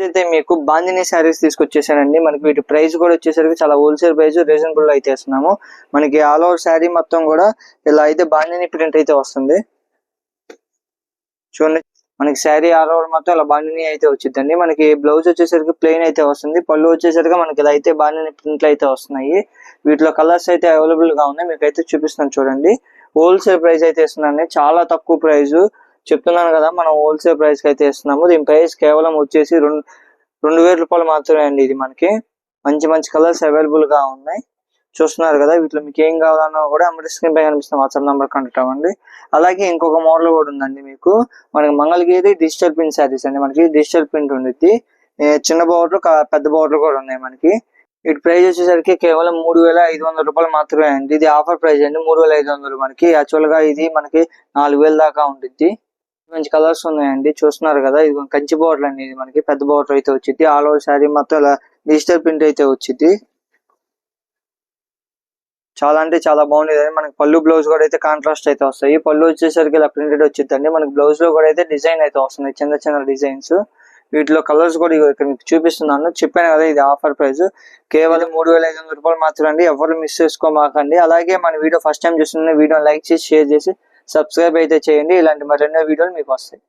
అయితే మీకు బాందిని శారీస్ తీసుకొచ్చేసానండి. మనకి వీటి ప్రైస్ కూడా వచ్చేసరికి చాలా హోల్సేల్ ప్రైస్ రీజనబుల్ అయితే ఇస్తున్నాము. మనకి ఆల్ ఓవర్ శారీ మొత్తం కూడా ఇలా అయితే బాందిని ప్రింట్ అయితే వస్తుంది. చూడండి, మనకి శారీ ఆల్ ఓవర్ మొత్తం ఇలా బాందిని అయితే వచ్చిందండి. మనకి బ్లౌజ్ వచ్చేసరికి ప్లెయిన్ అయితే వస్తుంది. పళ్ళు వచ్చేసరికి మనకి ఇలా అయితే బాందిని ప్రింట్లు అయితే వస్తున్నాయి. వీటిలో కలర్స్ అయితే అవైలబుల్ గా ఉన్నాయి. మీకు అయితే చూపిస్తాను చూడండి. హోల్సేల్ ప్రైస్ అయితే ఇస్తున్నాను, చాలా తక్కువ ప్రైస్ చెప్తున్నాను కదా. మనం హోల్సేల్ ప్రైస్ కి అయితే ఇస్తున్నాము. దీని ప్రైస్ కేవలం వచ్చేసి 2000 రూపాయలు మాత్రమే అండి. ఇది మనకి మంచి మంచి కలర్స్ అవైలబుల్ గా ఉన్నాయి. చూస్తున్నారు కదా. వీటిలో మీకు ఏం కావాలన్నా కూడా అమ్మడి స్క్రీన్ పై కనిపిస్తున్న వాట్సాప్ నెంబర్ కాంటాక్ట్ అవ్వండి. అలాగే ఇంకొక మోడల్ కూడా ఉందండి. మీకు మనకి మంగళగిరి డిజిటల్ ప్రింట్ శారీస్ అండి. మనకి డిజిటల్ ప్రింట్ ఉండిద్ది. చిన్న బోర్డర్ పెద్ద బోర్డర్ కూడా ఉన్నాయి మనకి. వీటి ప్రైస్ వచ్చేసరికి కేవలం 3500 రూపాయలు మాత్రమే అండి. ఇది ఆఫర్ ప్రైస్ అండి. 3500 మనకి యాక్చువల్ గా ఇది మనకి 4000 దాకా ఉండిద్ది. మంచి కలర్స్ ఉన్నాయండి. చూస్తున్నారు కదా. ఇది కంచి బోర్డర్ అండి. ఇది మనకి పెద్ద బోర్డర్ అయితే వచ్చింది. ఆల్ ఓవర్ శారీ మొత్తం ఇలా డిజిటల్ ప్రింట్ అయితే వచ్చింది. చాలా అంటే చాలా బాగుండేది. మనకి పళ్ళు బ్లౌజ్ కూడా అయితే కాంట్రాస్ట్ అయితే వస్తాయి. పళ్ళు వచ్చేసరికి ఇలా ప్రింటెడ్ వచ్చిందండి. మనకి బ్లౌజ్ లో కూడా అయితే డిజైన్ అయితే వస్తుంది, చిన్న చిన్న డిజైన్స్. వీటిలో కలర్స్ కూడా ఇక్కడ మీకు చూపిస్తున్నాను. చెప్పాను కదా, ఇది ఆఫర్ ప్రైస్ కేవలం 3500 రూపాయలు మాత్రమే అండి. ఎవరు మిస్ చేసుకోమాకండి. అలాగే మన వీడియో ఫస్ట్ టైం చూస్తున్న వీడియో లైక్ చేసి షేర్ చేసి సబ్స్క్రైబ్ అయితే చేయండి. ఇలాంటి మరెన్నో వీడియోలు మీకు వస్తాయి.